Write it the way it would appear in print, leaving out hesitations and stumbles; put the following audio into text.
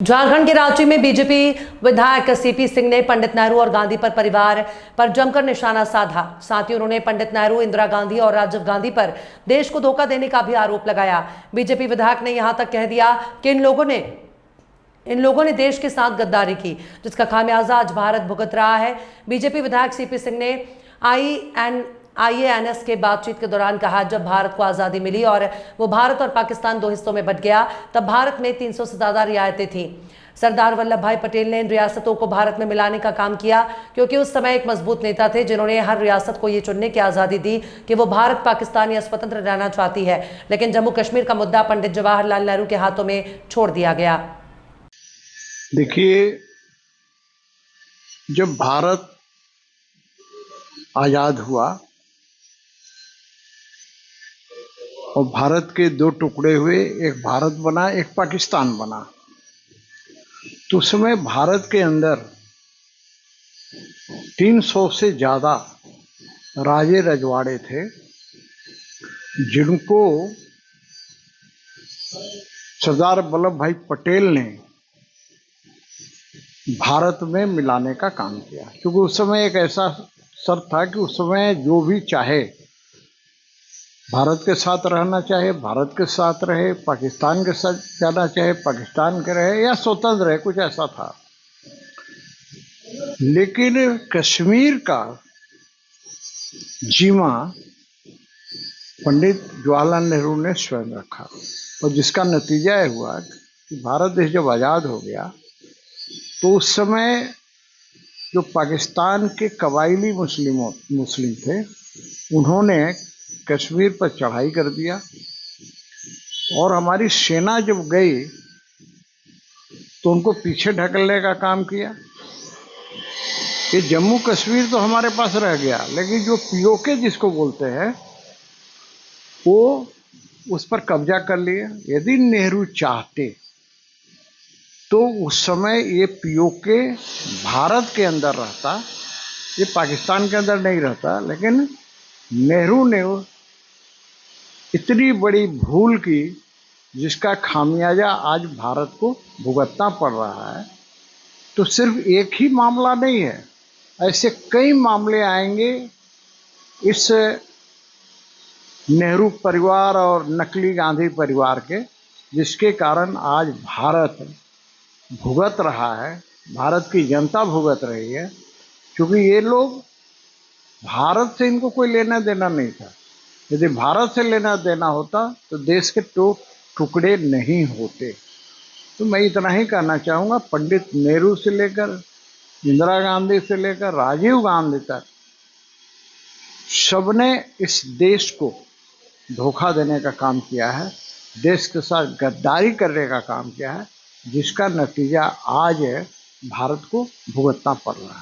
झारखंड के रांची में बीजेपी विधायक सीपी सिंह ने पंडित नेहरू और गांधी पर परिवार पर जमकर निशाना साधा। साथ ही उन्होंने पंडित नेहरू, इंदिरा गांधी और राजीव गांधी पर देश को धोखा देने का भी आरोप लगाया। बीजेपी विधायक ने यहां तक कह दिया कि इन लोगों ने देश के साथ गद्दारी की, जिसका खामियाजा आज भारत भुगत रहा है। बीजेपी विधायक सीपी सिंह ने IANS के बातचीत के दौरान कहा, जब भारत को आज़ादी मिली और वो भारत और पाकिस्तान दो हिस्सों में बंट गया, तब भारत में 300 से ज़्यादा रियायतें थीं। सरदार वल्लभ भाई पटेल ने इन रियासतों को भारत में मिलाने का काम किया, क्योंकि उस समय एक मजबूत नेता थे जिन्होंने हर रियासत को ये चुनने की आज़ादी दी कि वो भारत, पाकिस्तान या स्वतंत्र रहना चाहती है। लेकिन जम्मू कश्मीर का मुद्दा पंडित जवाहरलाल नेहरू के हाथों में छोड़ दिया गया। देखिए, जब भारत आज़ाद हुआ और भारत के दो टुकड़े हुए, एक भारत बना, एक पाकिस्तान बना, तो उस समय भारत के अंदर 300 से ज़्यादा राजे रजवाड़े थे, जिनको सरदार वल्लभ भाई पटेल ने भारत में मिलाने का काम किया। क्योंकि उस समय एक ऐसा शर्त था कि उस समय जो भी चाहे भारत के साथ रहना चाहे भारत के साथ रहे, पाकिस्तान के साथ जाना चाहे पाकिस्तान के रहे, या स्वतंत्र रहे, कुछ ऐसा था। लेकिन कश्मीर का जिम्मा पंडित जवाहरलाल नेहरू ने स्वयं रखा, और जिसका नतीजा यह हुआ कि भारत देश जब आज़ाद हो गया तो उस समय जो पाकिस्तान के कबायली मुस्लिम थे, उन्होंने कश्मीर पर चढ़ाई कर दिया, और हमारी सेना जब गई तो उनको पीछे ढकेलने का काम किया कि जम्मू कश्मीर तो हमारे पास रह गया, लेकिन जो POK जिसको बोलते हैं वो उस पर कब्जा कर लिया। यदि नेहरू चाहते तो उस समय ये POK भारत के अंदर रहता, ये पाकिस्तान के अंदर नहीं रहता। लेकिन नेहरू ने इतनी बड़ी भूल की, जिसका खामियाजा आज भारत को भुगतना पड़ रहा है। तो सिर्फ एक ही मामला नहीं है, ऐसे कई मामले आएंगे इस नेहरू परिवार और नकली गांधी परिवार के, जिसके कारण आज भारत भुगत रहा है, भारत की जनता भुगत रही है। क्योंकि ये लोग, भारत से इनको कोई लेना देना नहीं था। यदि भारत से लेना देना होता तो देश के टुकड़े नहीं होते। तो मैं इतना ही कहना चाहूँगा, पंडित नेहरू से लेकर इंदिरा गांधी से लेकर राजीव गांधी तक सबने इस देश को धोखा देने का काम किया है, देश के साथ गद्दारी करने का काम किया है, जिसका नतीजा आज भारत को भुगतना पड़ रहा है।